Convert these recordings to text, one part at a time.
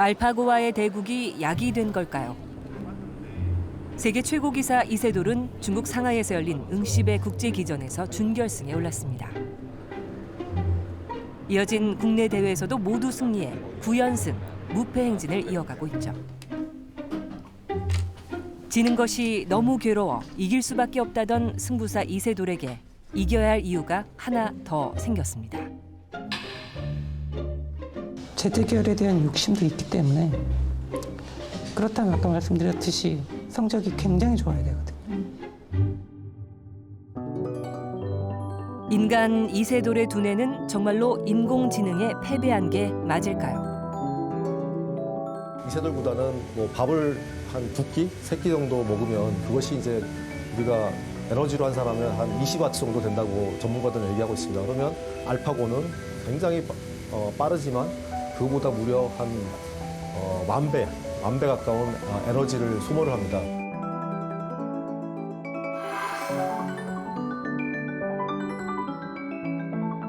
알파고와의 대국이 약이 된 걸까요? 세계 최고 기사 이세돌은 중국 상하이에서 열린 응시배 국제기전에서 준결승에 올랐습니다. 이어진 국내 대회에서도 모두 승리해 9연승, 무패 행진을 이어가고 있죠. 지는 것이 너무 괴로워 이길 수밖에 없다던 승부사 이세돌에게 이겨야 할 이유가 하나 더 생겼습니다. 재대결에 대한 욕심도 있기 때문에 그렇다면 아까 말씀드렸듯이 성적이 굉장히 좋아야 되거든요. 인간 이세돌의 두뇌는 정말로 인공지능에 패배한 게 맞을까요? 이세돌보다는 뭐 밥을 한 2끼, 3끼 정도 먹으면 그것이 이제 우리가 에너지로 한 사람은 한 20와트 정도 된다고 전문가들은 얘기하고 있습니다. 그러면 알파고는 굉장히 빠르지만 그거보다 무려 한 10,000배 가까운 에너지를 소모를 합니다.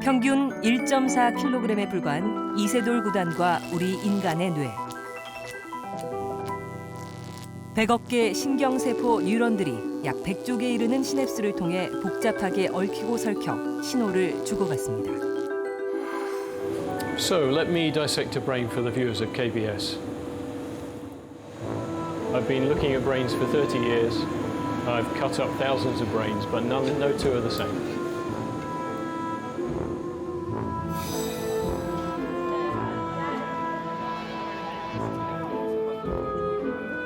평균 1.4kg에 불과한 이세돌 구단과 우리 인간의 뇌. 100억 개 신경세포 뉴런들이 약 100쪽에 이르는 시냅스를 통해 복잡하게 얽히고 설켜 신호를 주고받습니다. So let me dissect a brain for the viewers of KBS. I've been looking at brains for 30 years. I've cut up thousands of brains, but no two are the same.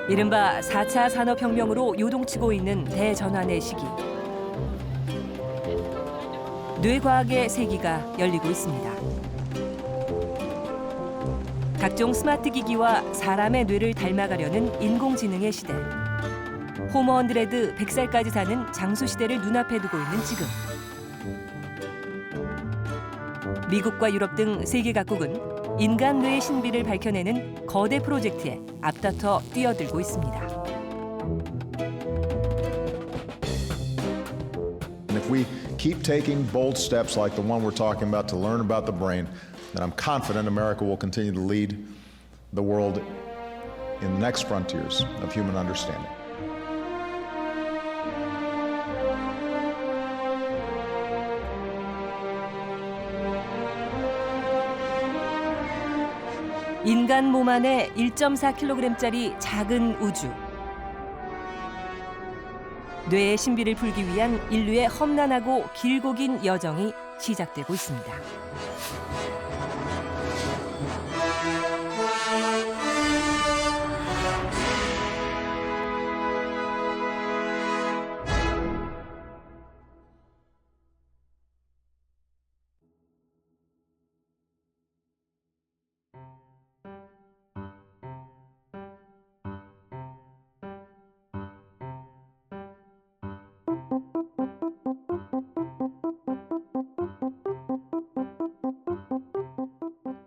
이른바 4차 산업혁명으로 요동치고 있는 대전환의 시기. 뇌과학의 세기가 열리고 있습니다. 각종 스마트 기기와 사람의 뇌를 닮아가려는 인공지능의 시대. 호모 헌드레드 100살까지 사는 장수 시대를 눈앞에 두고 있는 지금. 미국과 유럽 등 세계 각국은 인간 뇌의 신비를 밝혀내는 거대 프로젝트에 앞다퉈 뛰어들고 있습니다. If we keep taking bold steps like the one we're talking about to learn about the brain, then I'm confident America will continue to lead the world in the next frontiers of human understanding. 인간 몸 안에 1.4kg짜리 작은 우주. 뇌의 신비를 풀기 위한 인류의 험난하고 길고 긴 여정이 시작되고 있습니다.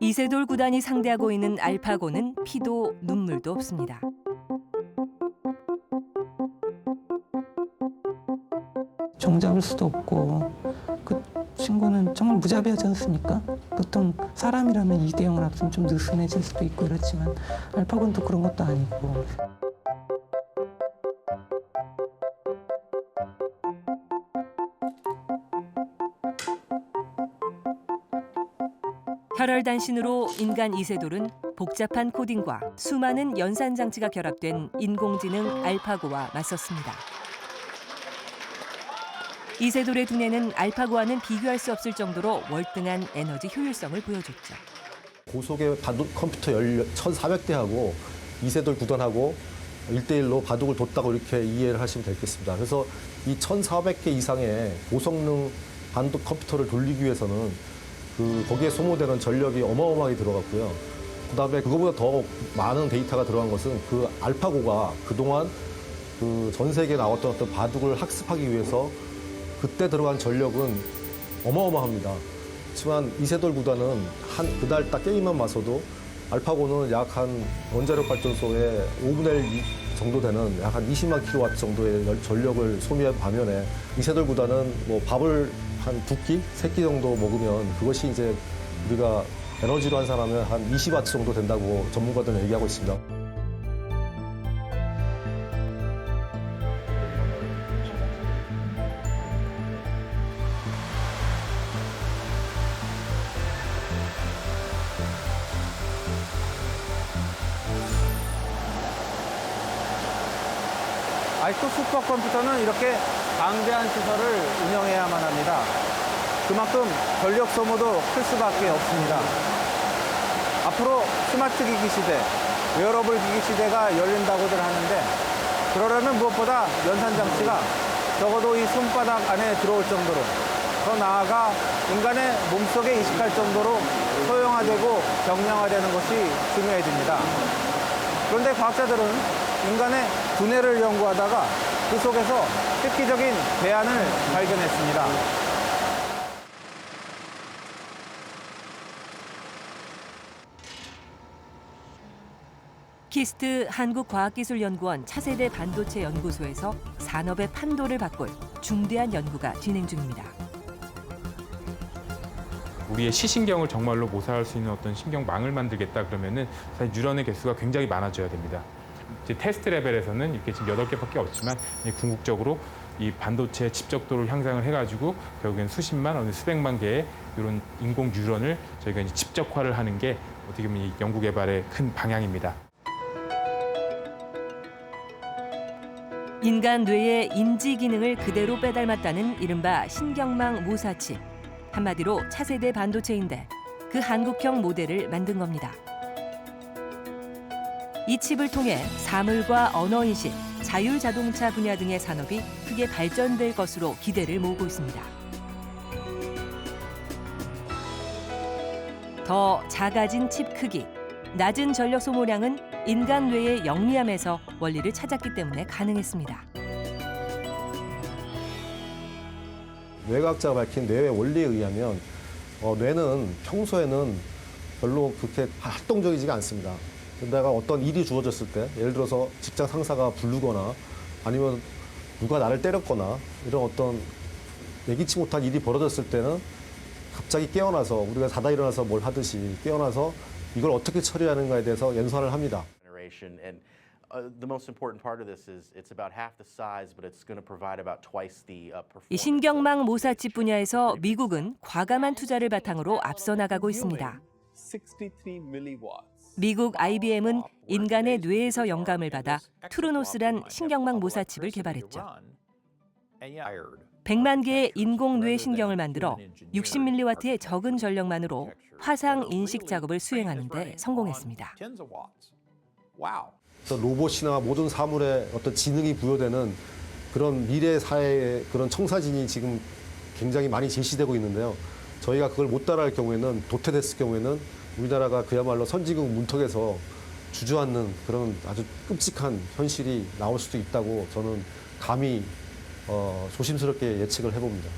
이세돌 구단이 상대하고 있는 알파고는 피도 눈물도 없습니다. 종잡을 수도 없고 그 친구는 정말 무자비하지 않습니까? 보통 사람이라면 2대0을 앞서면 좀 느슨해질 수도 있고 이렇지만 알파고는 또 그런 것도 아니고. 혈혈단신으로 인간 이세돌은 복잡한 코딩과 수많은 연산 장치가 결합된 인공지능 알파고와 맞섰습니다. 이세돌의 두뇌는 알파고와는 비교할 수 없을 정도로 월등한 에너지 효율성을 보여줬죠. 고속의 바둑 컴퓨터 1,400대하고 이세돌 구단하고 1대1로 바둑을 뒀다고 이렇게 이해를 하시면 되겠습니다. 그래서 이 1,400개 이상의 고성능 바둑 컴퓨터를 돌리기 위해서는 거기에 소모되는 전력이 어마어마하게 들어갔고요. 그다음에 그거보다 더 많은 데이터가 들어간 것은 그 알파고가 그동안 전 세계에 나왔던 어떤 바둑을 학습하기 위해서 그때 들어간 전력은 어마어마합니다. 하지만 이세돌 구단은 그날 딱 게임만 마서도 알파고는 약 한 원자력 발전소의 5분의 1 정도 되는 약 한 20만 킬로와트 정도의 전력을 소비한 반면에 이세돌 구단은 뭐 밥을 한 2끼, 3끼 정도 먹으면 그것이 이제 우리가 에너지로 환산하면 한 20와트 정도 된다고 전문가들은 얘기하고 있습니다. 아직도 슈퍼컴퓨터는 이렇게 방대한 시설을 운영해야만 합니다. 그만큼 전력 소모도 클 수밖에 없습니다. 앞으로 스마트 기기 시대, 웨어러블 기기 시대가 열린다고들 하는데 그러려면 무엇보다 연산 장치가 적어도 이 손바닥 안에 들어올 정도로 더 나아가 인간의 몸속에 이식할 정도로 소형화되고 경량화되는 것이 중요해집니다. 그런데 과학자들은 인간의 두뇌를 연구하다가 그 속에서 획기적인 대안을 발견했습니다. 키스트 한국과학기술연구원 차세대 반도체 연구소에서 산업의 판도를 바꿀 중대한 연구가 진행 중입니다. 우리의 시신경을 정말로 모사할 수 있는 어떤 신경망을 만들겠다 그러면은 사실 뉴런의 개수가 굉장히 많아져야 됩니다. 이제 테스트 레벨에서는 이렇게 지금 8개밖에 없지만 궁극적으로 이 반도체 집적도를 향상을 해가지고 결국엔 수십만, 어느 수백만 개의 이런 인공 뉴런을 저희가 이제 집적화를 하는 게 어떻게 보면 이 연구 개발의 큰 방향입니다. 인간 뇌의 인지 기능을 그대로 빼닮았다는 이른바 신경망 모사칩. 한마디로 차세대 반도체인데 그 한국형 모델을 만든 겁니다. 이 칩을 통해 사물과 언어인식, 자율자동차 분야 등의 산업이 크게 발전될 것으로 기대를 모으고 있습니다. 더 작아진 칩 크기, 낮은 전력 소모량은 인간 뇌의 영리함에서 원리를 찾았기 때문에 가능했습니다. 뇌과학자가 밝힌 뇌의 원리에 의하면 뇌는 평소에는 별로 그렇게 활동적이지가 않습니다. 그러다가 어떤 일이 주어졌을 때, 예를 들어서 직장 상사가 부르거나 아니면 누가 나를 때렸거나 이런 어떤 예기치 못한 일이 벌어졌을 때는 갑자기 깨어나서 우리가 자다 일어나서 뭘 하듯이 깨어나서 이걸 어떻게 처리하는가에 대해서 연산을 합니다. And the most important part of this is it's about half the size, but it's going to provide about twice the performance. 이 신경망 모사칩 분야에서 미국은 과감한 투자를 바탕으로 앞서 나가고 있습니다. 미국 IBM은 인간의 뇌에서 영감을 받아 투르노스란 신경망 모사칩을 개발했죠. 100만 개의 인공 뇌 신경을 만들어 60mW의 적은 전력만으로 화상 인식 작업을 수행하는 데 성공했습니다. 로봇이나 모든 사물에 어떤 지능이 부여되는 그런 미래 사회의 그런 청사진이 지금 굉장히 많이 제시되고 있는데요. 저희가 그걸 못 따라할 경우에는, 도태됐을 경우에는 우리나라가 그야말로 선진국 문턱에서 주저앉는 그런 아주 끔찍한 현실이 나올 수도 있다고 저는 감히 조심스럽게 예측을 해봅니다.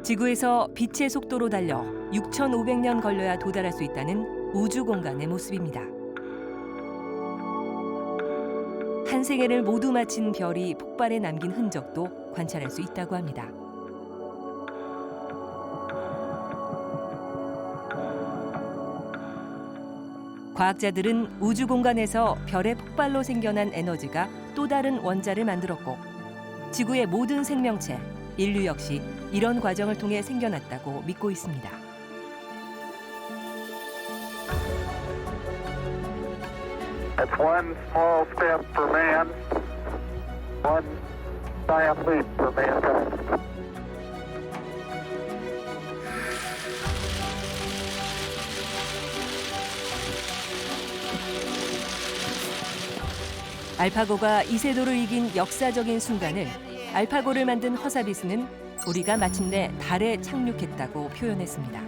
지구에서 빛의 속도로 달려 6,500년 걸려야 도달할 수 있다는 우주 공간의 모습입니다. 한 세계를 모두 마친 별이 폭발해 남긴 흔적도 관찰할 수 있다고 합니다. 과학자들은 우주 공간에서 별의 폭발로 생겨난 에너지가 또 다른 원자를 만들었고 지구의 모든 생명체, 인류 역시 이런 과정을 통해 생겨났다고 믿고 있습니다. It's one small step for man, one giant leap for mankind. 알파고가 이세돌을 이긴 역사적인 순간을 알파고를 만든 허사비스는 우리가 마침내 달에 착륙했다고 표현했습니다.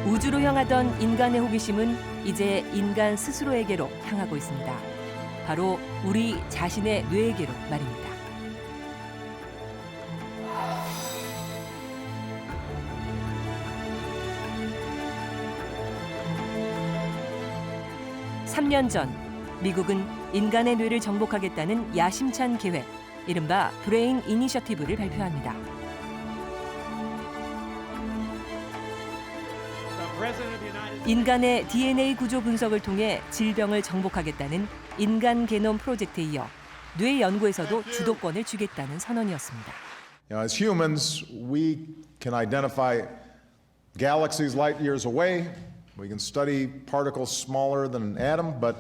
우주로 향하던 인간의 호기심은 이제 인간 스스로에게로 향하고 있습니다. 바로 우리 자신의 뇌에게로 말입니다. (3년) 전 미국은 인간의 뇌를 정복하겠다는 야심찬 계획, 이른바 브레인 이니셔티브를 발표합니다. 인간의 DNA 구조 분석을 통해 질병을 정복하겠다는 인간 게놈 프로젝트에 이어 뇌 연구에서도 주도권을 주겠다는 선언이었습니다. As humans, we can identify galaxies light years away. We can study particles smaller than an atom, but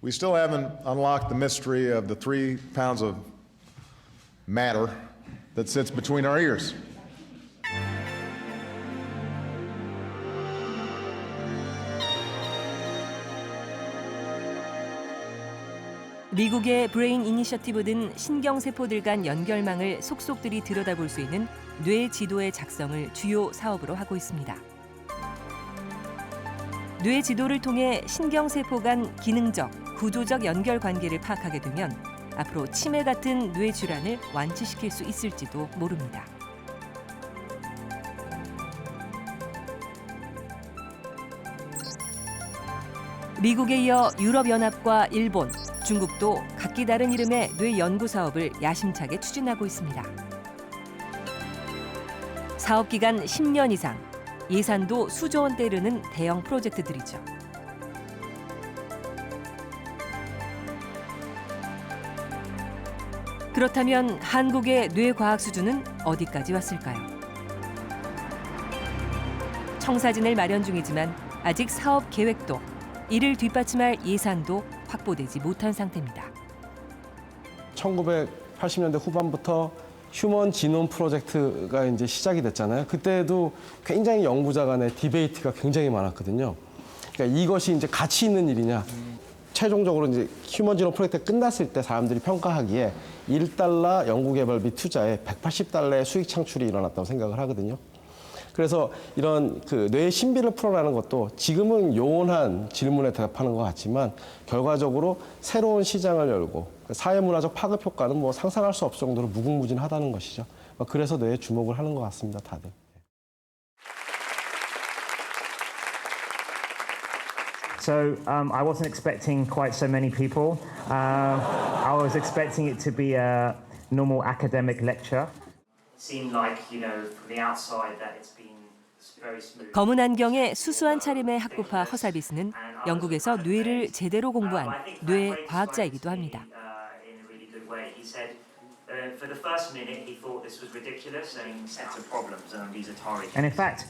we still haven't unlocked the mystery of the 3 pounds of matter that sits between our ears. 미국의 브레인 이니셔티브 등 신경세포들 간 연결망을 속속들이 들여다볼 수 있는 뇌 지도의 작성을 주요 사업으로 하고 있습니다. 뇌 지도를 통해 신경세포 간 기능적, 구조적 연결 관계를 파악하게 되면 앞으로 치매 같은 뇌 질환을 완치시킬 수 있을지도 모릅니다. 미국에 이어 유럽연합과 일본, 중국도 각기 다른 이름의 뇌 연구 사업을 야심차게 추진하고 있습니다. 사업 기간 10년 이상, 예산도 수조 원대 이르는 대형 프로젝트들이죠. 그렇다면 한국의 뇌과학 수준은 어디까지 왔을까요? 청사진을 마련 중이지만 아직 사업 계획도 이를 뒷받침할 예산도 확보되지 못한 상태입니다. 1980년대 후반부터 휴먼 지놈 프로젝트가 이제 시작이 됐잖아요. 그때도 굉장히 연구자 간의 디베이트가 굉장히 많았거든요. 그러니까 이것이 이제 가치 있는 일이냐. 최종적으로 이제 휴먼 지놈 프로젝트가 끝났을 때 사람들이 평가하기에 $1 연구개발 및 투자에 $180의 수익 창출이 일어났다고 생각을 하거든요. 그래서 이런 그 뇌의 신비를 풀어라는 것도 지금은 요원한 질문에 대답하는 것 같지만 결과적으로 새로운 시장을 열고 사회문화적 파급 효과는 뭐 상상할 수 없을 정도로 무궁무진하다는 것이죠. 그래서 뇌에 주목을 하는 것 같습니다, 다들. So I wasn't expecting quite so many people. I was expecting it to be a normal academic lecture. Seemed like, you know, from the outside that it's been very smooth. 검은 안경에 수수한 차림의 학구파 허사비스는 영국에서 뇌를 제대로 공부한 뇌 과학자이기도 합니다. For the first minute, he thought this was ridiculous and sets of problems and these Atari. And in fact,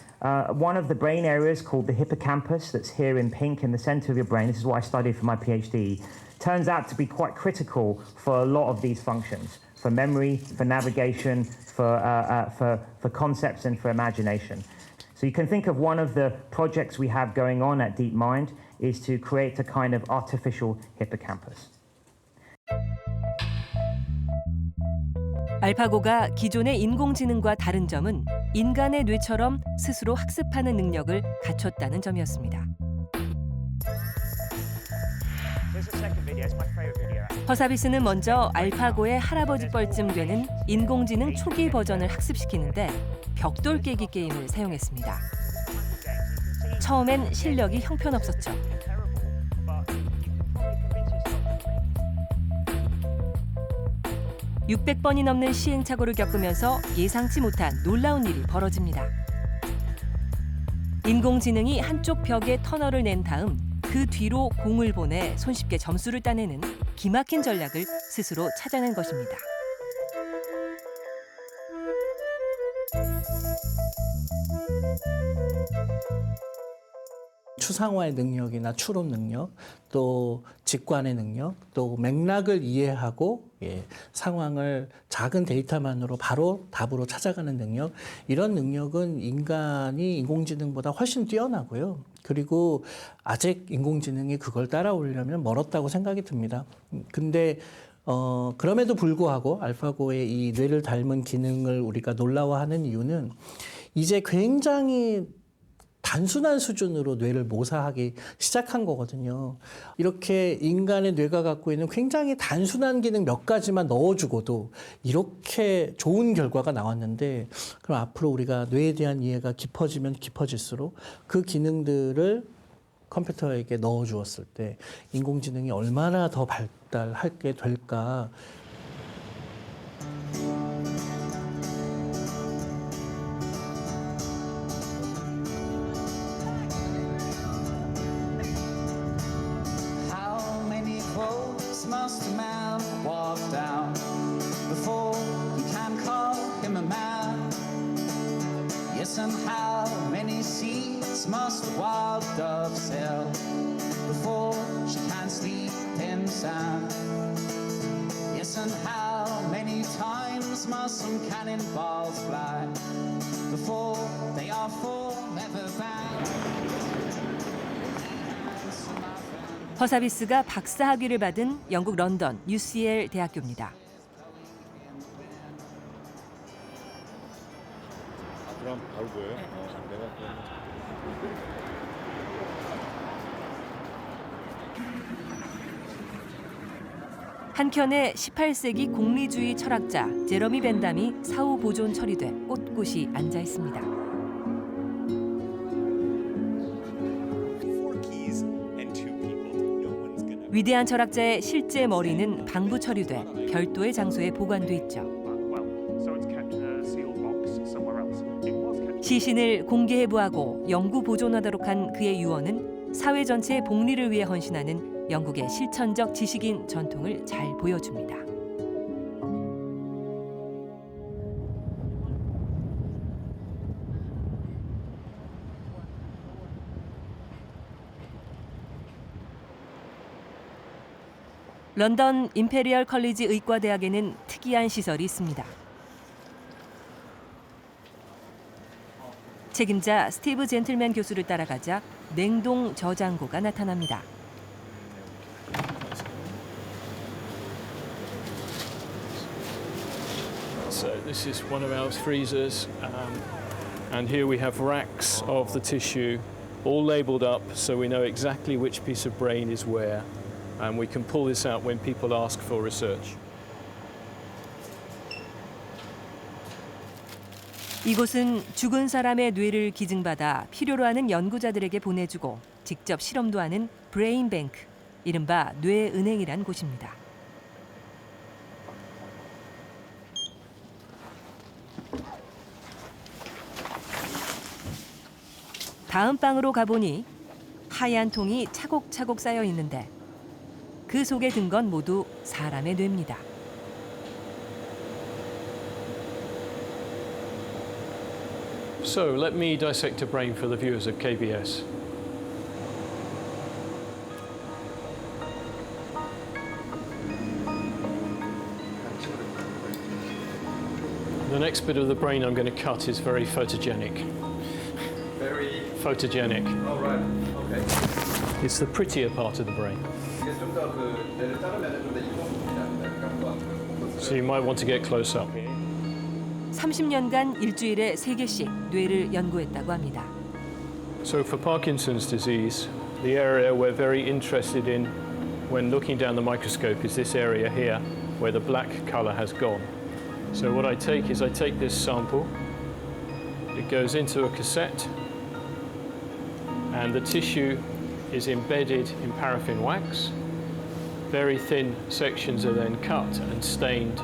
one of the brain areas called the hippocampus, that's here in pink in the center of your brain, this is what I studied for my PhD, turns out to be quite critical for a lot of these functions, for memory, for navigation, for concepts and for imagination. So you can think of one of the projects we have going on at DeepMind is to create a kind of artificial hippocampus. 알파고가 기존의 인공지능과 다른 점은 인간의 뇌처럼 스스로 학습하는 능력을 갖췄다는 점이었습니다. 허사비스는 먼저 알파고의 할아버지 뻘쯤 되는 인공지능 초기 버전을 학습시키는데 벽돌 깨기 게임을 사용했습니다. 처음엔 실력이 형편없었죠. 600번이 넘는 시행착오를 겪으면서 예상치 못한 놀라운 일이 벌어집니다. 인공지능이 한쪽 벽에 터널을 낸 다음 그 뒤로 공을 보내 손쉽게 점수를 따내는 기막힌 전략을 스스로 찾아낸 것입니다. 추상화의 능력이나 추론 능력, 또 직관의 능력, 또 맥락을 이해하고 상황을 작은 데이터만으로 바로 답으로 찾아가는 능력, 이런 능력은 인간이 인공지능보다 훨씬 뛰어나고요. 그리고 아직 인공지능이 그걸 따라오려면 멀었다고 생각이 듭니다. 근데 그럼에도 불구하고 알파고의 이 뇌를 닮은 기능을 우리가 놀라워하는 이유는 이제 굉장히 단순한 수준으로 뇌를 모사하기 시작한 거거든요. 이렇게 인간의 뇌가 갖고 있는 굉장히 단순한 기능 몇 가지만 넣어주고도 이렇게 좋은 결과가 나왔는데, 그럼 앞으로 우리가 뇌에 대한 이해가 깊어지면 깊어질수록 그 기능들을 컴퓨터에게 넣어주었을 때 인공지능이 얼마나 더 발달하게 될까. Must a man walk down before he can call him a man? Yes, and how many seas must a wild dove sail before she can sleep in sand? Yes, and how many times must some cannonballs fly before they are forever banned? 허사비스가 박사 학위를 받은 영국 런던 UCL 대학교입니다. 그럼 바로 보여요? 한켠에 18세기 공리주의 철학자 제러미 벤담이 사후 보존 처리돼 꼿꼿이 앉아 있습니다. 위대한 철학자의 실제 머리는 방부 처리돼 별도의 장소에 보관돼 있죠. 시신을 공개해부하고 영구 보존하도록 한 그의 유언은 사회 전체의 복리를 위해 헌신하는 영국의 실천적 지식인 전통을 잘 보여줍니다. 런던 임페리얼 컬리지 의과대학에는 특이한 시설이 있습니다. 책임자 스티브 젠틀맨 교수를 따라가자 냉동 저장고가 나타납니다. So this is one of our freezers, and here we have racks of the tissue, all labelled up, so we know exactly which piece of brain is where, and we can pull this out when people ask for research. 이곳은 죽은 사람의 뇌를 기증받아 필요로 하는 연구자들에게 보내주고 직접 실험도 하는 브레인 뱅크, 이른바 뇌은행이란 곳입니다. 다음 방으로 가보니 하얀 통이 차곡차곡 쌓여 있는데 그 속에 든 건 모두 사람의 뇌입니다. So let me dissect a brain for the viewers of KBS. The next bit of the brain I'm going to cut is very photogenic. Very photogenic. Oh right. Okay. It's the prettier part of the brain. 이게 좀 더 그 뇌를 자르면 좀 더 이쁜 So you might want to get close up. 30년간 일주일에 3개씩 뇌를 연구했다고 합니다. So for Parkinson's disease, the area we're very interested in when looking down the microscope is this area here, where the black color has gone. So what I take is I take this sample, it goes into a cassette, and the tissue is embedded in paraffin wax. Very thin sections are then cut and stained,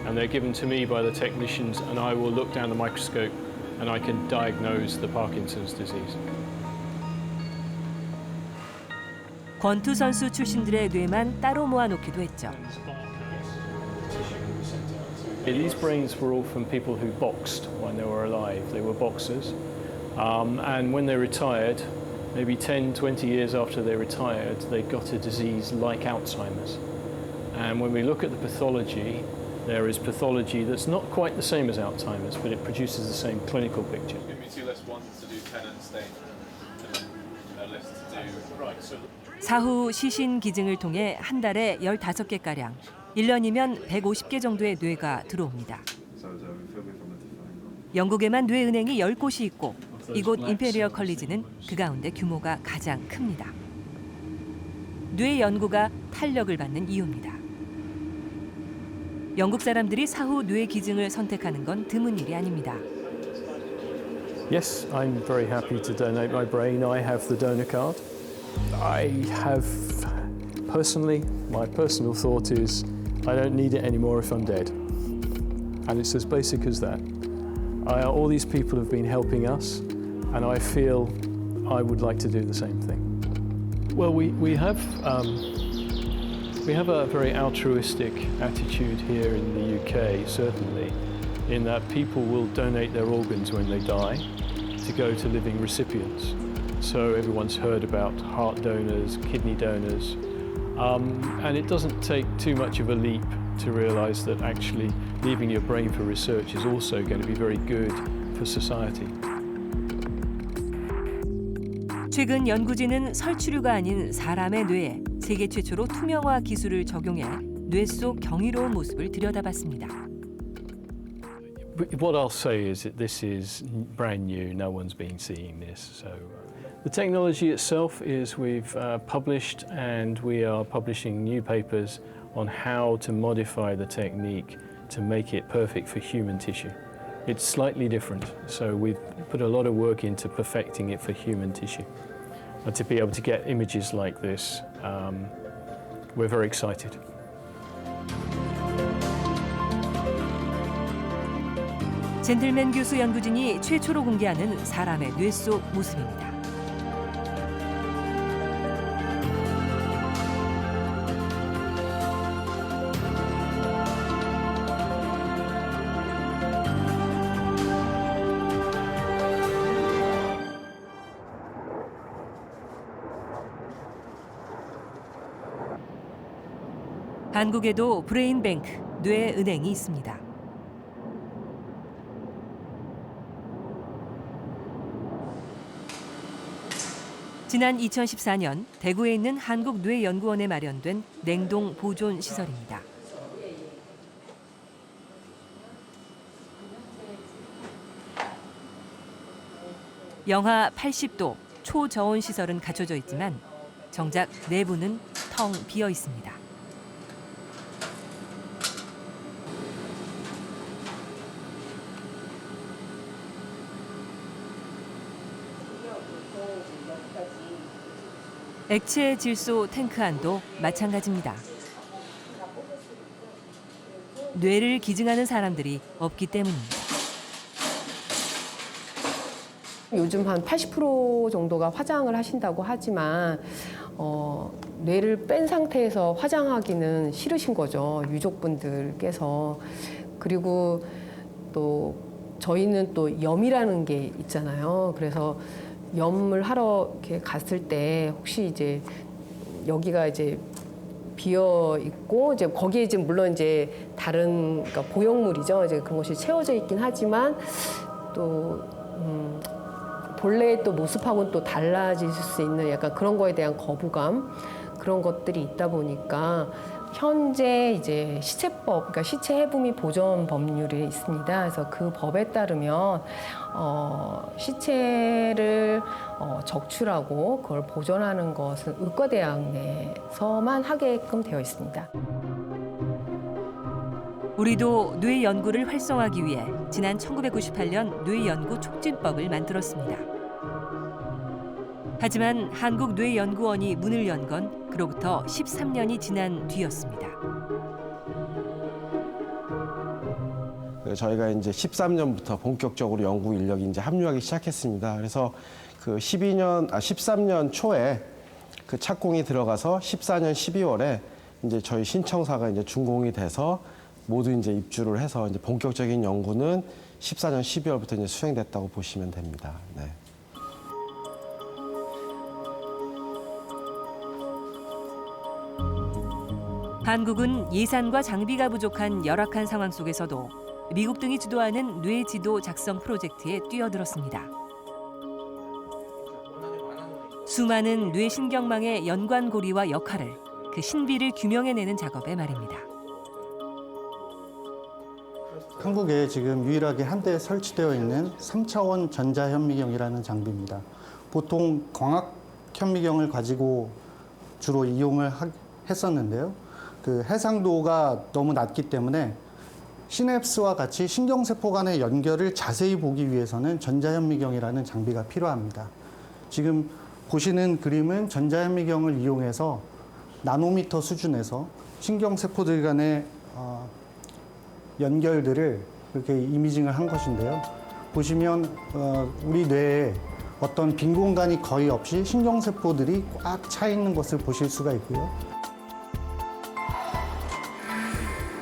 and they're given to me by the technicians, and I will look down the microscope and I can diagnose the Parkinson's disease. 권투 선수 출신들의 뇌만 따로 모아놓기도 했죠. These brains were all from people who boxed when they were alive. They were boxers. And when they retired, maybe 10, 20 years after they retired, they got a disease like Alzheimer's. And when we look at the pathology, there is pathology that's not quite the same as Alzheimer's, but it produces the same clinical picture. Give me 2 lists, 1 to do 10 and stain, and a list to do... Right, so... 사후 시신 기증을 통해 한 달에 15개가량, 1년이면 150개 정도의 뇌가 들어옵니다. 영국에만 뇌은행이 10곳이 있고 이곳 임페리얼 컬리지는 그 가운데 규모가 가장 큽니다. 뇌 연구가 탄력을 받는 이유입니다. 영국 사람들이 사후 뇌 기증을 선택하는 건 드문 일이 아닙니다. Yes, I'm very happy to donate my brain. I have the donor card. I have, personally, my personal thought is I don't need it anymore if I'm dead. And it's as basic as that. All these people have been helping us, and I feel I would like to do the same thing. Well, we have a very altruistic attitude here in the UK, certainly, in that people will donate their organs when they die to go to living recipients. So everyone's heard about heart donors, kidney donors, and it doesn't take too much of a leap to realise that actually leaving your brain for research is also going to be very good for society. 최근 연구진은 설치류가 아닌 사람의 뇌에 세계 최초로 투명화 기술을 적용해 뇌 속 경이로운 모습을 들여다봤습니다. What I'll say is that this is brand new. No one's been seeing this. So the technology itself is we've published, and we are publishing new papers on how to modify the technique to make it perfect for human tissue. It's slightly different, so we've put a lot of work into perfecting it for human tissue. And to be able to get images like this, we're very excited. 젠틀맨 교수 연구진이 최초로 공개하는 사람의 뇌 속 모습입니다. 한국에도 브레인뱅크, 뇌은행이 있습니다. 지난 2014년 대구에 있는 한국뇌연구원에 마련된 냉동 보존 시설입니다. 영하 80도 초저온 시설은 갖춰져 있지만 정작 내부는 텅 비어 있습니다. 액체 질소 탱크 안도 마찬가지입니다. 뇌를 기증하는 사람들이 없기 때문입니다. 요즘 한 80% 정도가 화장을 하신다고 하지만 뇌를 뺀 상태에서 화장하기는 싫으신 거죠, 유족분들께서. 그리고 또 저희는 또 염이라는 게 있잖아요. 그래서 염을 하러 이렇게 갔을 때 혹시 이제 여기가 이제 비어 있고 이제 거기에 이제 물론 이제 다른 그러니까 보형물이죠. 이제 그런 것이 채워져 있긴 하지만 또 본래의 또 모습하고는 또 달라질 수 있는 약간 그런 거에 대한 거부감 그런 것들이 있다 보니까 현재 이제 시체법, 그러니까 시체 해부미 보존 법률이 있습니다. 그래서 그 법에 따르면 시체를 적출하고 그걸 보존하는 것은 의과대학 내에서만 하게끔 되어 있습니다. 우리도 뇌 연구를 활성화하기 위해 지난 1998년 뇌연구 촉진법을 만들었습니다. 하지만 한국뇌연구원이 문을 연 건 그로부터 13년이 지난 뒤였습니다. 저희가 이제 13년부터 본격적으로 연구 인력이 이제 합류하기 시작했습니다. 그래서 그 13년 초에 그 착공이 들어가서 14년 12월에 이제 저희 신청사가 이제 준공이 돼서 모두 이제 입주를 해서 이제 본격적인 연구는 14년 12월부터 이제 수행됐다고 보시면 됩니다. 네. 한국은 예산과 장비가 부족한 열악한 상황 속에서도 미국 등이 주도하는 뇌지도 작성 프로젝트에 뛰어들었습니다. 수많은 뇌신경망의 연관고리와 역할을 그 신비를 규명해내는 작업에 말입니다. 한국에 지금 유일하게 한 대 설치되어 있는 3차원 전자현미경이라는 장비입니다. 보통 광학현미경을 가지고 주로 이용을 했었는데요. 그 해상도가 너무 낮기 때문에 시냅스와 같이 신경세포 간의 연결을 자세히 보기 위해서는 전자현미경이라는 장비가 필요합니다. 지금 보시는 그림은 전자현미경을 이용해서 나노미터 수준에서 신경세포들 간의 연결들을 이렇게 이미징을 한 것인데요. 보시면 우리 뇌에 어떤 빈 공간이 거의 없이 신경세포들이 꽉 차 있는 것을 보실 수가 있고요.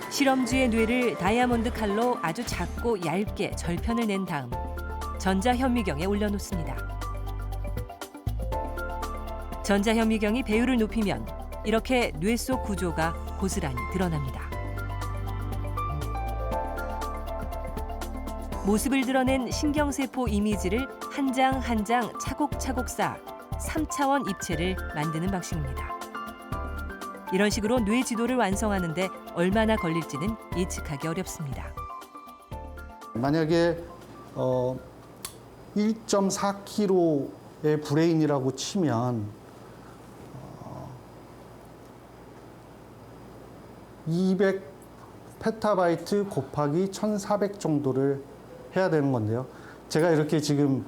실험주의 뇌를 다이아몬드 칼로 아주 작고 얇게 절편을 낸 다음 전자현미경에 올려놓습니다. 전자현미경이 배율을 높이면 이렇게 뇌 속 구조가 고스란히 드러납니다. 모습을 드러낸 신경세포 이미지를 한 장 한 장 차곡차곡 쌓아 3차원 입체를 만드는 방식입니다. 이런 식으로 뇌 지도를 완성하는데 얼마나 걸릴지는 예측하기 어렵습니다. 만약에 1.4kg의 브레인이라고 치면 200 페타바이트 곱하기 1400 정도를 해야 되는 건데요. 제가 이렇게 지금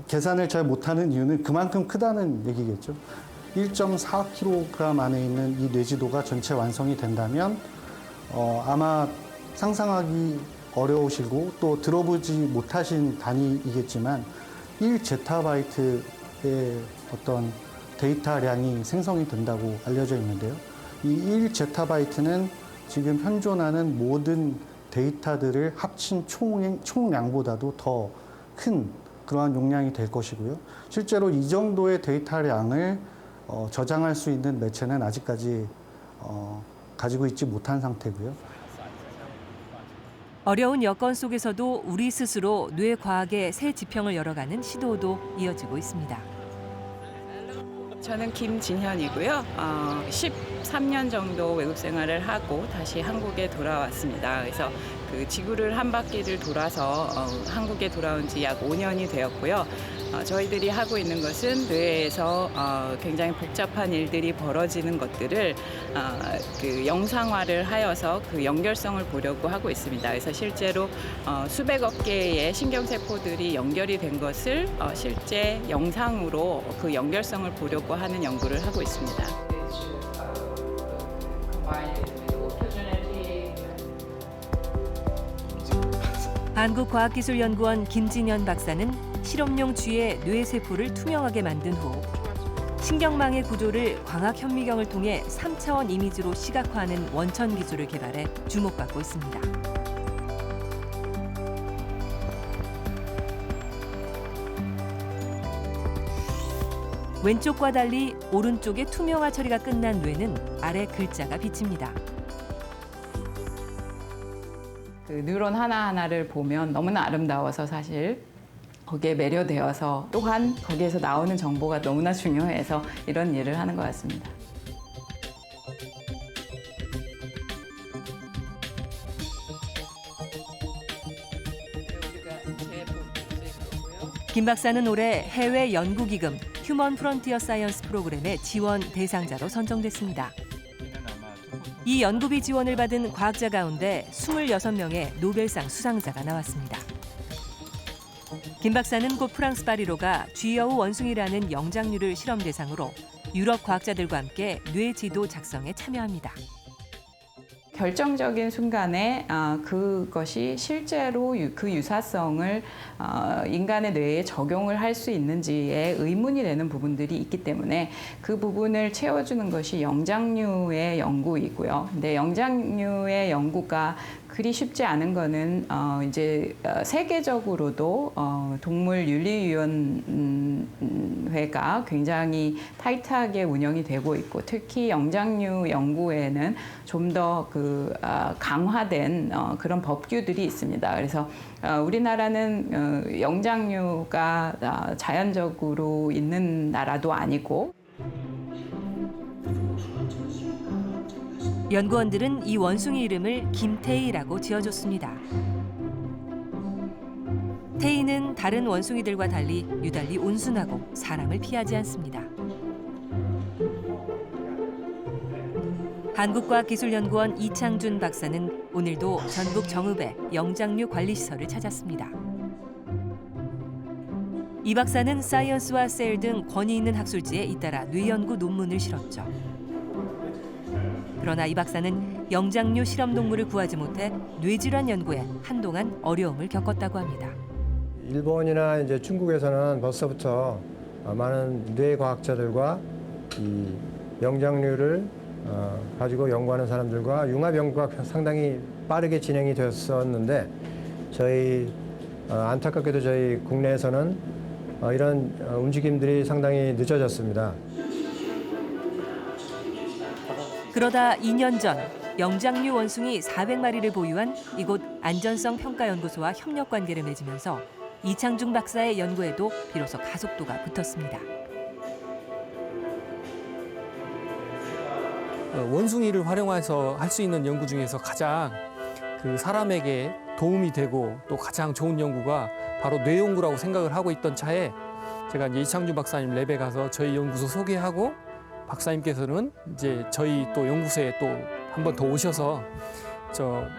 계산을 잘 못하는 이유는 그만큼 크다는 얘기겠죠. 1.4kg 안에 있는 이 뇌지도가 전체 완성이 된다면 아마 상상하기 어려우시고 또 들어보지 못하신 단위이겠지만 1제타바이트의 어떤 데이터량이 생성이 된다고 알려져 있는데요. 이 1제타바이트는 지금 현존하는 모든 데이터들을 합친 총량보다도 더 큰 그러한 용량이 될 것이고요. 실제로 이 정도의 데이터량을 저장할 수 있는 매체는 아직까지 가지고 있지 못한 상태고요. 어려운 여건 속에서도 우리 스스로 뇌 과학의 새 지평을 열어가는 시도도 이어지고 있습니다. 저는 김진현이고요. 13년 정도 외국 생활을 하고 다시 한국에 돌아왔습니다. 그래서 그 지구를 한 바퀴를 돌아서 한국에 돌아온 지 약 5년이 되었고요. 저희들이 하고 있는 것은 뇌에서 굉장히 복잡한 일들이 벌어지는 것들을 그 영상화를 하여서 그 연결성을 보려고 하고 있습니다. 그래서 실제로 수백억 개의 신경세포들이 연결이 된 것을 실제 영상으로 그 연결성을 보려고 하는 연구를 하고 있습니다. 한국과학기술연구원 김진현 박사는 실험용 쥐의 뇌세포를 투명하게 만든 후 신경망의 구조를 광학현미경을 통해 3차원 이미지로 시각화하는 원천 기술을 개발해 주목받고 있습니다. 왼쪽과 달리 오른쪽의 투명화 처리가 끝난 뇌는 아래 글자가 비칩니다. 그 뉴런 하나하나를 보면 너무나 아름다워서 사실 거기에 매료되어서 또한 거기에서 나오는 정보가 너무나 중요해서 이런 일을 하는 것 같습니다. 김 박사는 올해 해외 연구기금 휴먼 프론티어 사이언스 프로그램의 지원 대상자로 선정됐습니다. 이 연구비 지원을 받은 과학자 가운데 26명의 노벨상 수상자가 나왔습니다. 김 박사는 곧 프랑스 파리로가 쥐여우 원숭이라는 영장류를 실험 대상으로 유럽 과학자들과 함께 뇌 지도 작성에 참여합니다. 결정적인 순간에 그것이 실제로 그 유사성을 인간의 뇌에 적용을 할 수 있는지에 의문이 되는 부분들이 있기 때문에 그 부분을 채워주는 것이 영장류의 연구이고요. 근데 영장류의 연구가 그리 쉽지 않은 거는 이제 세계적으로도 동물윤리위원회가 굉장히 타이트하게 운영이 되고 있고 특히 영장류 연구에는 좀 더 강화된 그런 법규들이 있습니다. 그래서 우리나라는 영장류가 자연적으로 있는 나라도 아니고 연구원들은 이 원숭이 이름을 김태희라고 지어줬습니다. 태희는 다른 원숭이들과 달리 유달리 온순하고 사람을 피하지 않습니다. 한국과학기술연구원 이창준 박사는 오늘도 전북 정읍의 영장류 관리시설을 찾았습니다. 이 박사는 사이언스와 셀 등 권위 있는 학술지에 잇따라 뇌연구 논문을 실었죠. 그러나 이 박사는 영장류 실험동물을 구하지 못해 뇌질환 연구에 한동안 어려움을 겪었다고 합니다. 일본이나 이제 중국에서는 벌써부터 많은 뇌과학자들과 이 영장류를 가지고 연구하는 사람들과 융합 연구가 상당히 빠르게 진행이 되었었는데 저희 안타깝게도 저희 국내에서는 이런 움직임들이 상당히 늦어졌습니다. 그러다 2년 전 영장류 원숭이 400마리를 보유한 이곳 안전성평가연구소와 협력관계를 맺으면서 이창중 박사의 연구에도 비로소 가속도가 붙었습니다. 원숭이를 활용해서 할 수 있는 연구 중에서 가장 사람에게 도움이 되고 또 가장 좋은 연구가 바로 뇌연구라고 생각을 하고 있던 차에 제가 이제 이창준 박사님 랩에 가서 저희 연구소 소개하고 박사님께서는 이제 저희 또 연구소에 또 한 번 더 오셔서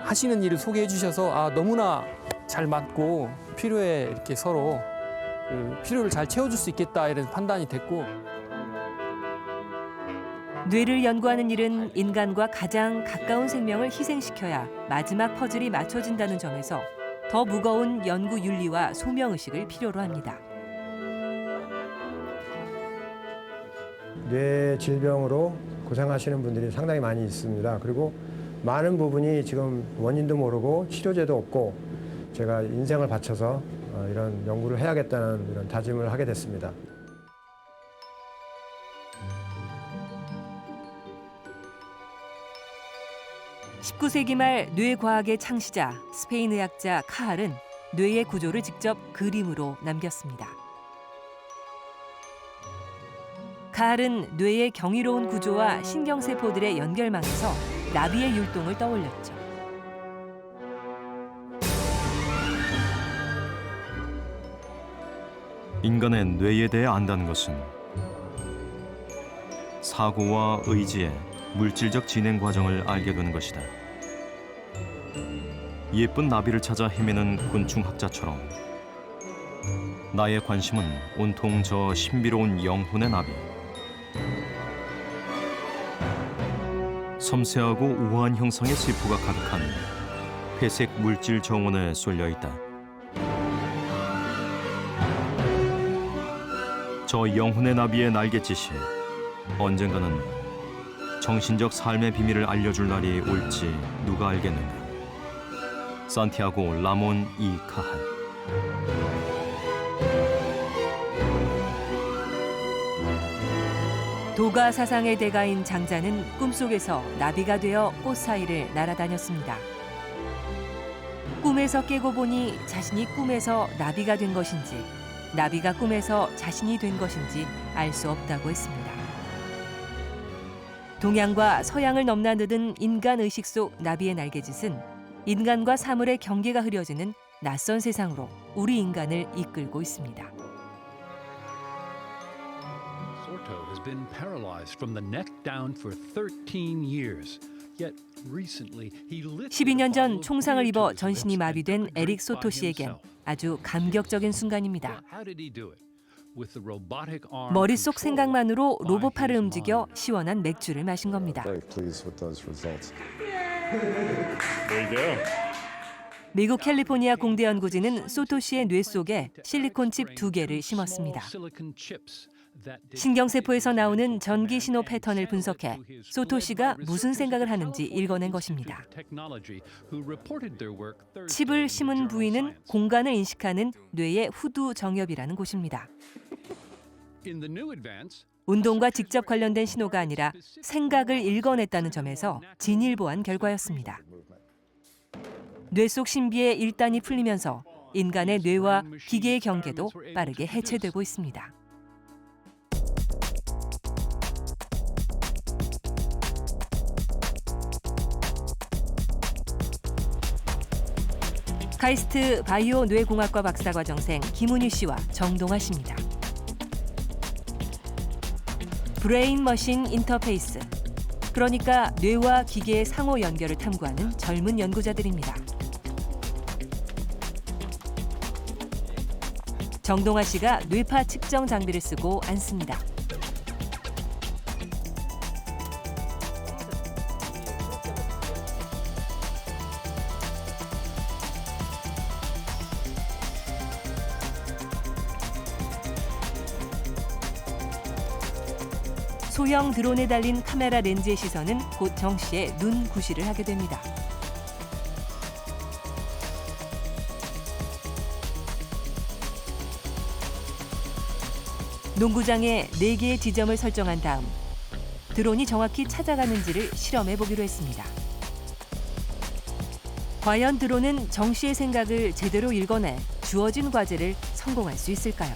하시는 일을 소개해 주셔서 너무나 잘 맞고 필요에 이렇게 서로 필요를 잘 채워줄 수 있겠다 이런 판단이 됐고. 뇌를 연구하는 일은 인간과 가장 가까운 생명을 희생시켜야 마지막 퍼즐이 맞춰진다는 점에서 더 무거운 연구 윤리와 소명의식을 필요로 합니다. 뇌 질병으로 고생하시는 분들이 상당히 많이 있습니다. 그리고 많은 부분이 지금 원인도 모르고 치료제도 없고 제가 인생을 바쳐서 이런 연구를 해야겠다는 이런 다짐을 하게 됐습니다. (19세기) 말 뇌과학의 창시자 스페인 의학자 카할은 뇌의 구조를 직접 그림으로 남겼습니다. 카할은 뇌의 경이로운 구조와 신경세포들의 연결망에서 나비의 율동을 떠올렸죠. 인간의 뇌에 대해 안다는 것은 사고와 의지의 물질적 진행 과정을 알게 되는 것이다. 예쁜 나비를 찾아 헤매는 곤충학자처럼 나의 관심은 온통 저 신비로운 영혼의 나비. 섬세하고 우아한 형상의 세포가 가득한 회색 물질 정원에 쏠려 있다. 저 영혼의 나비의 날갯짓이 언젠가는 정신적 삶의 비밀을 알려줄 날이 올지 누가 알겠는가. 산티아고 라몬 이 카할. 도가 사상의 대가인 장자는 꿈속에서 나비가 되어 꽃 사이를 날아다녔습니다. 꿈에서 깨고 보니 자신이 꿈에서 나비가 된 것인지 나비가 꿈에서 자신이 된 것인지 알 수 없다고 했습니다. 동양과 서양을 넘나드는 인간 의식 속 나비의 날개짓은 인간과 사물의 경계가 흐려지는 낯선 세상으로 우리 인간을 이끌고 있습니다. Sorto has been paralyzed from the neck down for 13 years. Yet recently he 12년 전 총상을 입어 전신이 마비된 에릭 소토 씨에겐 아주 감격적인 순간입니다. 머릿속 생각만으로 로봇팔을 움직여 시원한 맥주를 마신 겁니다. 미국 캘리포니아 공대 연구진은 소토 씨의 뇌 속에 실리콘칩 2개를 심었습니다. 신경세포에서 나오는 전기 신호 패턴을 분석해 소토 씨가 무슨 생각을 하는지 읽어낸 것입니다. 칩을 심은 부위는 공간을 인식하는 뇌의 후두 정엽이라는 곳입니다. 운동과 직접 관련된 신호가 아니라 생각을 읽어냈다는 점에서 진일보한 결과였습니다. 뇌 속 신비의 1단이 풀리면서 인간의 뇌와 기계의 경계도 빠르게 해체되고 있습니다. 카이스트 바이오 뇌공학과 박사과정생 김은희 씨와 정동아 씨입니다. 브레인 머신 인터페이스, 그러니까 뇌와 기계의 상호 연결을 탐구하는 젊은 연구자들입니다. 정동아 씨가 뇌파 측정 장비를 쓰고 앉습니다. 소형 드론에 달린 카메라 렌즈의 시선은 곧 정 씨의 눈 구실을 하게 됩니다. 농구장에 4개의 지점을 설정한 다음 드론이 정확히 찾아가는지를 실험해 보기로 했습니다. 과연 드론은 정 씨의 생각을 제대로 읽어내 주어진 과제를 성공할 수 있을까요?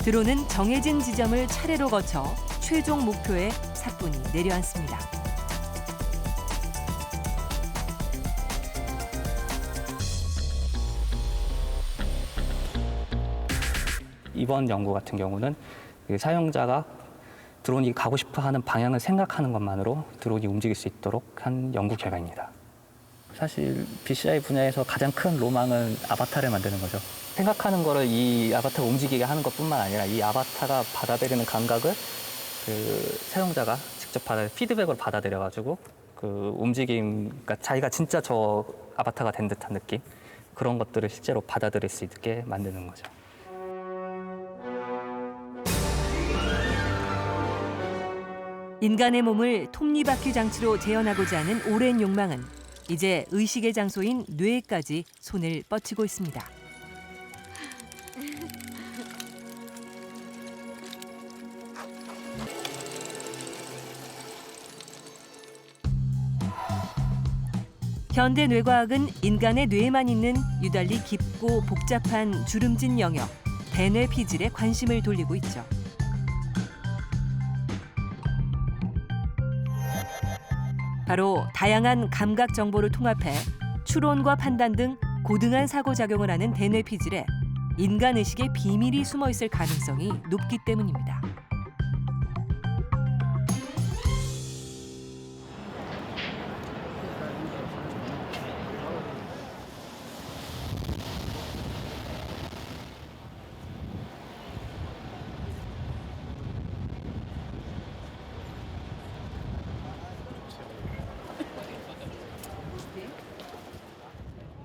드론은 정해진 지점을 차례로 거쳐 최종 목표에 사뿐히 내려앉습니다. 이번 연구 같은 경우는 사용자가 드론이 가고 싶어 하는 방향을 생각하는 것만으로 드론이 움직일 수 있도록 한 연구 결과입니다. 사실 BCI 분야에서 가장 큰 로망은 아바타를 만드는 거죠. 생각하는 거를 이 아바타가 움직이게 하는 것뿐만 아니라 이 아바타가 받아들이는 감각을 사용자가 직접 피드백으로 받아들여가지고 움직임, 그러니까 자기가 진짜 저 아바타가 된 듯한 느낌, 그런 것들을 실제로 받아들일 수 있게 만드는 거죠. 인간의 몸을 톱니바퀴 장치로 재현하고자 하는 오랜 욕망은 이제 의식의 장소인 뇌에까지 손을 뻗치고 있습니다. 현대 뇌과학은 인간의 뇌에만 있는 유달리 깊고 복잡한 주름진 영역, 대뇌 피질에 관심을 돌리고 있죠. 바로 다양한 감각 정보를 통합해 추론과 판단 등 고등한 사고작용을 하는 대뇌 피질에 인간 의식의 비밀이 숨어 있을 가능성이 높기 때문입니다.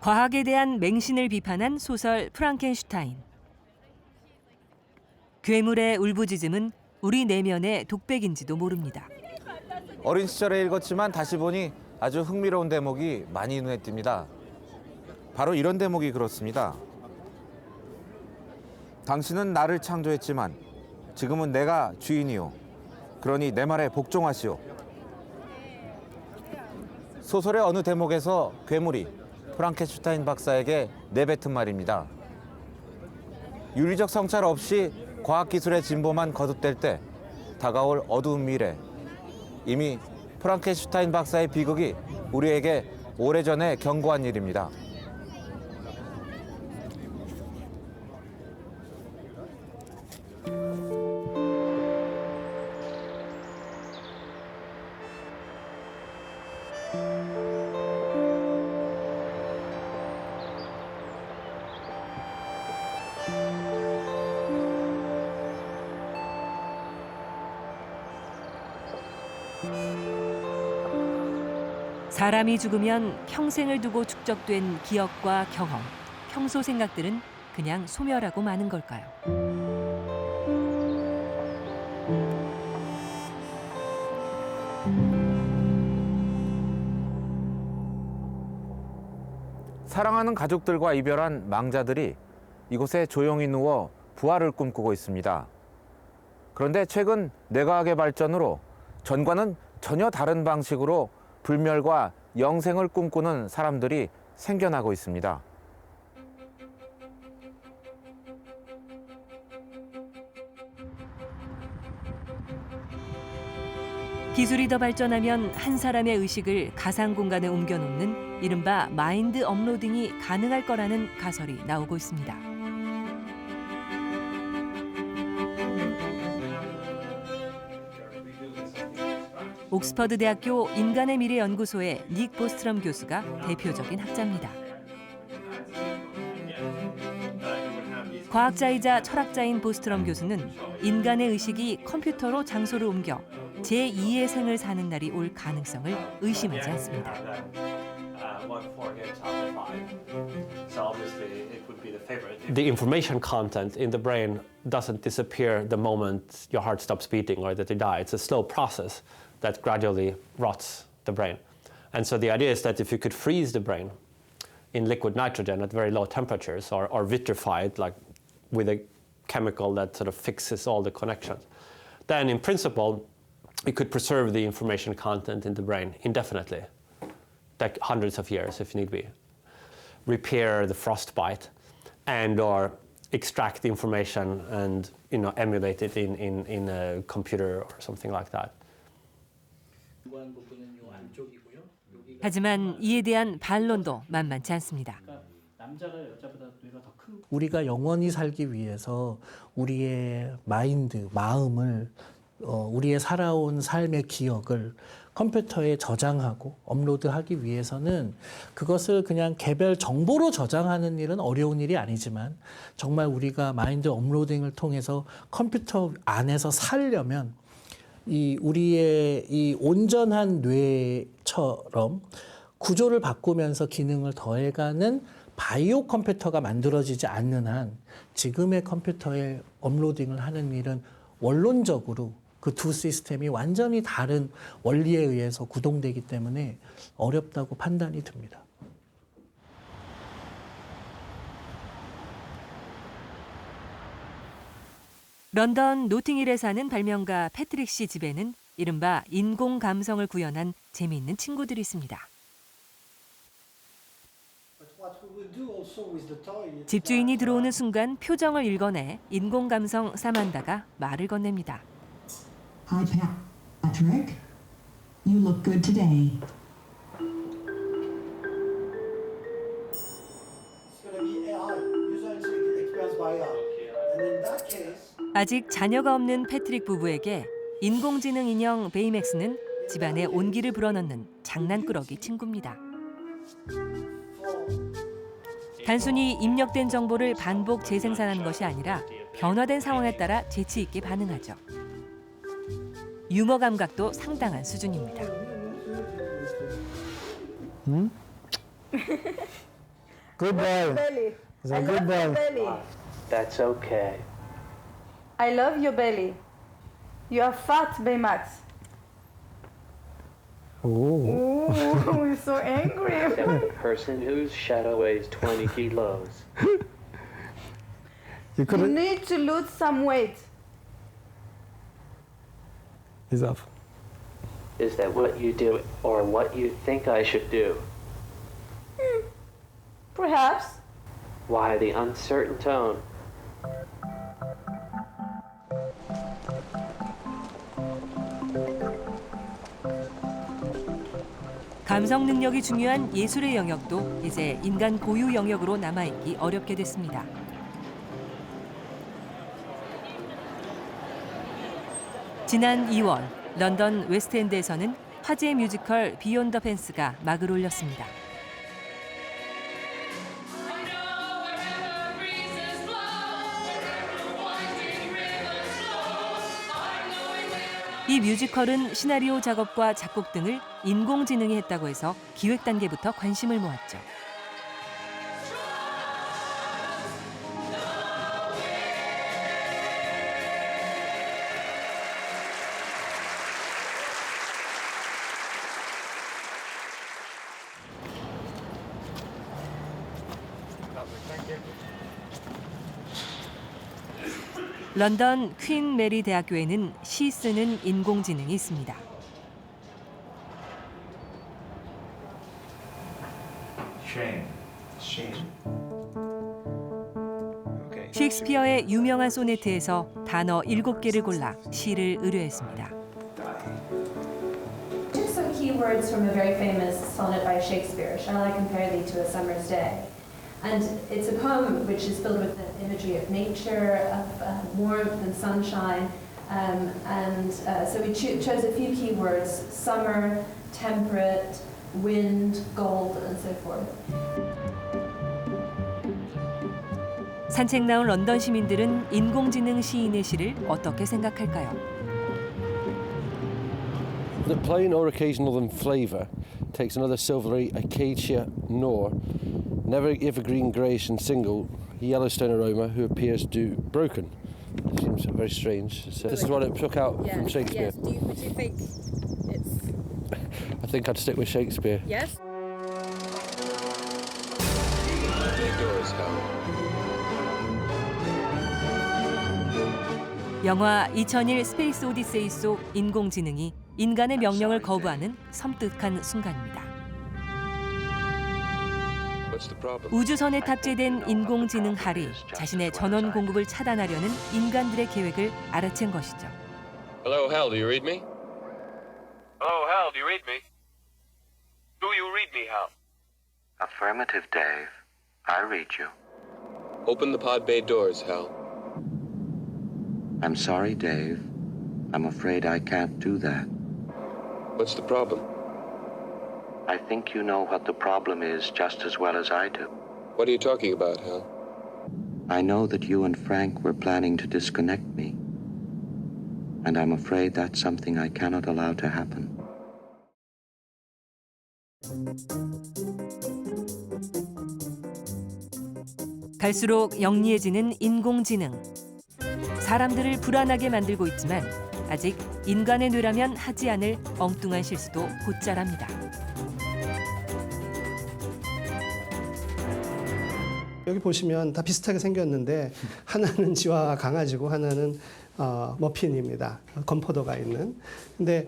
과학에 대한 맹신을 비판한 소설 프랑켄슈타인. 괴물의 울부짖음은 우리 내면의 독백인지도 모릅니다. 어린 시절에 읽었지만 다시 보니 아주 흥미로운 대목이 많이 눈에 띕니다. 바로 이런 대목이 그렇습니다. 당신은 나를 창조했지만 지금은 내가 주인이요. 그러니 내 말에 복종하시오. 소설의 어느 대목에서 괴물이 프랑켄슈타인 박사에게 내뱉은 말입니다. 윤리적 성찰 없이 과학기술의 진보만 거듭될 때 다가올 어두운 미래. 이미 프랑켄슈타인 박사의 비극이 우리에게 오래전에 경고한 일입니다. 사람이 죽으면 평생을 두고 축적된 기억과 경험, 평소 생각들은 그냥 소멸하고 마는 걸까요? 사랑하는 가족들과 이별한 망자들이 이곳에 조용히 누워 부활을 꿈꾸고 있습니다. 그런데 최근 뇌과학의 발전으로 전과는 전혀 다른 방식으로 불멸과 영생을 꿈꾸는 사람들이 생겨나고 있습니다. 기술이 더 발전하면 한 사람의 의식을 가상 공간에 옮겨놓는 이른바 마인드 업로딩이 가능할 거라는 가설이 나오고 있습니다. 옥스퍼드 대학교 인간의 미래 연구소의 닉 보스트럼 교수가 대표적인 학자입니다. 과학자이자 철학자인 보스트럼 교수는 인간의 의식이 컴퓨터로 장소를 옮겨 제2의 생을 사는 날이 올 가능성을 의심하지 않습니다. The information content in the brain doesn't disappear the moment your heart stops beating or that you die. It's a slow process that gradually rots the brain. And so the idea is that if you could freeze the brain in liquid nitrogen at very low temperatures or vitrify it like with a chemical that sort of fixes all the connections, then in principle you could preserve the information content in the brain indefinitely, like hundreds of years if need be. Repair the frostbite and or extract the information and emulate it in a computer or something like that. 하지만 이에 대한 반론도 만만치 않습니다. 우리가 영원히 살기 위해서 우리의 마인드, 마음을 우리의 살아온 삶의 기억을 컴퓨터에 저장하고 업로드하기 위해서는 그것을 그냥 개별 정보로 저장하는 일은 어려운 일이 아니지만 정말 우리가 마인드 업로딩을 통해서 컴퓨터 안에서 살려면 우리의 이 온전한 뇌처럼 구조를 바꾸면서 기능을 더해가는 바이오 컴퓨터가 만들어지지 않는 한 지금의 컴퓨터에 업로딩을 하는 일은 원론적으로 그 두 시스템이 완전히 다른 원리에 의해서 구동되기 때문에 어렵다고 판단이 듭니다. 런던 노팅힐에 사는 발명가 패트릭 씨 집에는 이른바 인공 감성을 구현한 재미있는 친구들이 있습니다. 집주인이 들어오는 순간 표정을 읽어내 인공 감성 사만다가 말을 건넵니다. Hi, Patrick. You look good today. 아직 자녀가 없는 패트릭 부부에게 인공지능 인형 베이맥스는 집안에 온기를 불어넣는 장난꾸러기 친구입니다. 단순히 입력된 정보를 반복 재생산하는 것이 아니라 변화된 상황에 따라 재치 있게 반응하죠. 유머 감각도 상당한 수준입니다. Good boy. Belly. It's a I good love your boy. belly. That's okay. I love your belly. You are fat, Baymax. Ooh. Ooh, you're so angry. I'm a person whose shadow weighs 20 kilos. You need to lose some weight. He's up. Is that what you do or what you think I should do? Perhaps. Why the uncertain tone? 감성 능력이 중요한 예술의 영역도 이제 인간 고유 영역으로 남아있기 어렵게 됐습니다. 지난 2월 런던 웨스트엔드에서는 화제의 뮤지컬 비욘드 더 펜스가 막을 올렸습니다. 이 뮤지컬은 시나리오 작업과 작곡 등을 인공지능이 했다고 해서 기획 단계부터 관심을 모았죠. 런던 퀸 메리 대학교에는 시 쓰는 인공지능이 있습니다. 셰익스피어의 유명한 소네트에서 단어 7개를 골라 시를 의뢰했습니다. Just some keywords from a very famous sonnet by Shakespeare. Shall I compare thee to a summer's day? And it's a poem which is filled with the imagery of nature, of warmth and sunshine. So we chose a few keywords: summer, temperate, wind, gold, and so forth. 산책 나온 런던 시민들은 인공지능 시인의 시를 어떻게 생각할까요? The plain or occasional than flavour takes another silvery acacia nor, never evergreen greyish and single Yellowstone aroma who appears to broken. It seems very strange. So this is what it took out from Shakespeare. Yes. Would you think it's? I think I'd stick with Shakespeare. Yes. 영화 2001 스페이스 오디세이 속 인공지능이 인간의 명령을 거부하는 섬뜩한 순간입니다. 우주선에 탑재된 인공지능 할이 자신의 전원 공급을 차단하려는 인간들의 계획을 알아챈 것이죠. Hello, Hal, do you read me? Hello, Hal, do you read me? Do you read me, Hal? Affirmative, Dave. I read you. Open the pod bay doors, Hal. I'm sorry, Dave. I'm afraid I can't do that. What's the problem? I think you know what the problem is just as well as I do. What are you talking about, Hal? I know that you and Frank were planning to disconnect me. And I'm afraid that's something I cannot allow to happen. 갈수록 영리해지는 인공지능. 사람들을 불안하게 만들고 있지만 아직 인간의 뇌라면 하지 않을 엉뚱한 실수도 곧잘합니다. 여기 보시면 다 비슷하게 생겼는데 하나는 지와 강아지고 하나는 머핀입니다. 건포도가 있는. 근데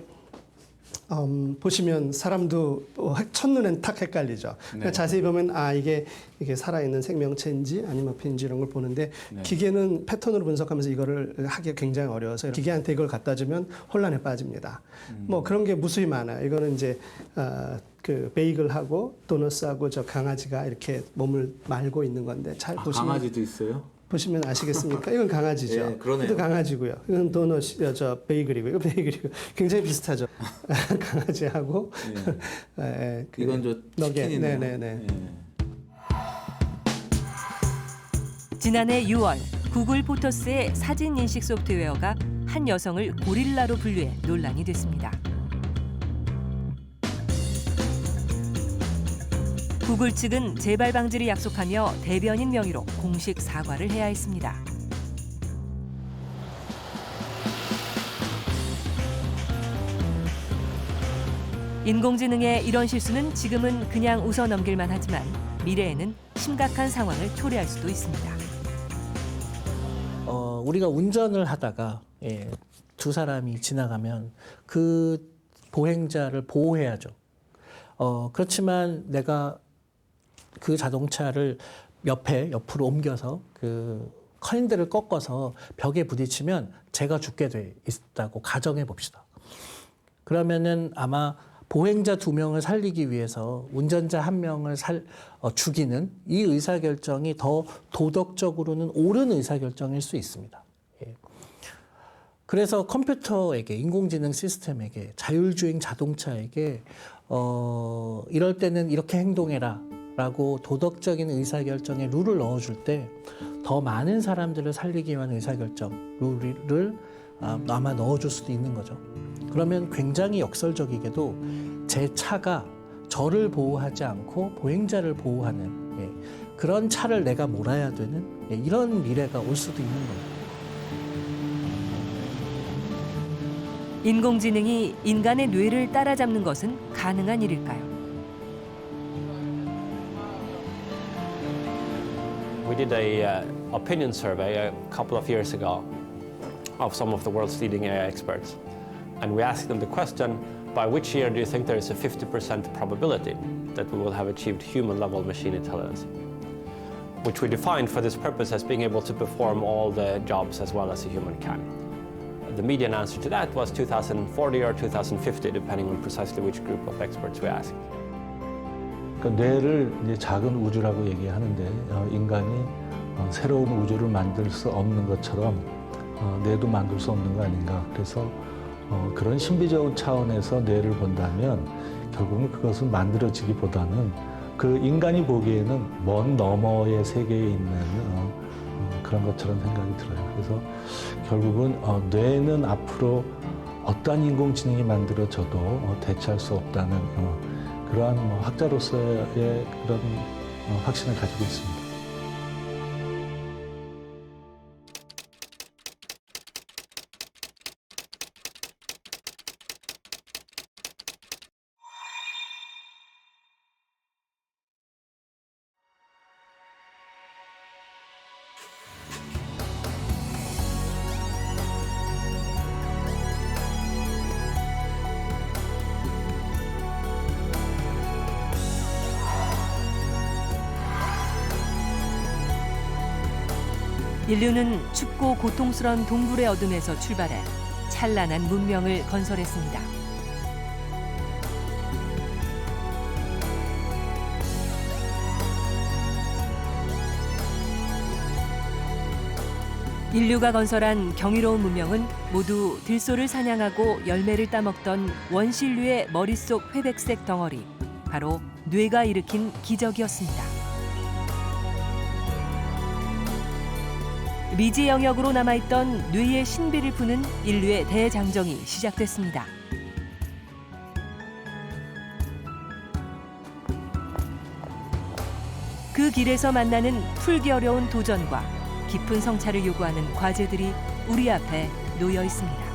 보시면 사람도 첫눈엔 탁 헷갈리죠. 그러니까 자세히 보면 이게 살아있는 생명체인지 아니면 머핀인지 이런 걸 보는데 기계는 패턴으로 분석하면서 이거를 하기 굉장히 어려워서 기계한테 이걸 갖다 주면 혼란에 빠집니다. 뭐 그런 게 무수히 많아요. 이거는 이제 그 베이글하고 도너스하고 저 강아지가 이렇게 몸을 말고 있는 건데 잘 보시면 강아지도 있어요? 보시면 아시겠습니까? 이건 강아지죠. 예, 그러네요. 이것도 강아지고요. 이건 도넛, 저 베이글이고, 이거 베이글이고 굉장히 비슷하죠. 강아지하고. 예. 이건 저 치킨이네요. 네네네. 지난해 6월 구글 포토스의 사진 인식 소프트웨어가 한 여성을 고릴라로 분류해 논란이 됐습니다. 구글 측은 재발 방지를 약속하며 대변인 명의로 공식 사과를 해야 했습니다. 인공지능의 이런 실수는 지금은 그냥 웃어 넘길만 하지만 미래에는 심각한 상황을 초래할 수도 있습니다. 우리가 운전을 하다가 두 사람이 지나가면 그 보행자를 보호해야죠. 그렇지만 내가 그 자동차를 옆으로 옮겨서 그 커넥터를 꺾어서 벽에 부딪히면 제가 죽게 돼 있다고 가정해 봅시다. 그러면은 아마 보행자 2명을 살리기 위해서 운전자 1명을 죽이는 이 의사결정이 더 도덕적으로는 옳은 의사결정일 수 있습니다. 그래서 컴퓨터에게, 인공지능 시스템에게, 자율주행 자동차에게 이럴 때는 이렇게 행동해라 라고 도덕적인 의사결정에 룰을 넣어줄 때 더 많은 사람들을 살리기 위한 의사결정 룰을 아마 넣어줄 수도 있는 거죠. 그러면 굉장히 역설적이게도 제 차가 저를 보호하지 않고 보행자를 보호하는 그런 차를 내가 몰아야 되는 이런 미래가 올 수도 있는 거예요. 인공지능이 인간의 뇌를 따라잡는 것은 가능한 일일까요? We did a opinion survey a couple of years ago, of some of the world's leading AI experts. And we asked them the question, by which year do you think there is a 50% probability that we will have achieved human-level machine intelligence? Which we defined for this purpose as being able to perform all the jobs as well as a human can. The median answer to that was 2040 or 2050, depending on precisely which group of experts we asked. 그러니까 뇌를 이제 작은 우주라고 얘기하는데 인간이 새로운 우주를 만들 수 없는 것처럼 뇌도 만들 수 없는 거 아닌가. 그래서 그런 신비적인 차원에서 뇌를 본다면 결국은 그것은 만들어지기보다는 그 인간이 보기에는 먼 너머의 세계에 있는 그런 것처럼 생각이 들어요. 그래서 결국은 뇌는 앞으로 어떠한 인공지능이 만들어져도 대체할 수 없다는 그러한 학자로서의 그런 확신을 가지고 있습니다. 인류는 춥고 고통스러운 동굴의 어둠에서 출발해 찬란한 문명을 건설했습니다. 인류가 건설한 경이로운 문명은 모두 들소를 사냥하고 열매를 따먹던 원신류의 머릿속 회백색 덩어리, 바로 뇌가 일으킨 기적이었습니다. 미지 영역으로 남아있던 뇌의 신비를 푸는 인류의 대장정이 시작됐습니다. 그 길에서 만나는 풀기 어려운 도전과 깊은 성찰을 요구하는 과제들이 우리 앞에 놓여 있습니다.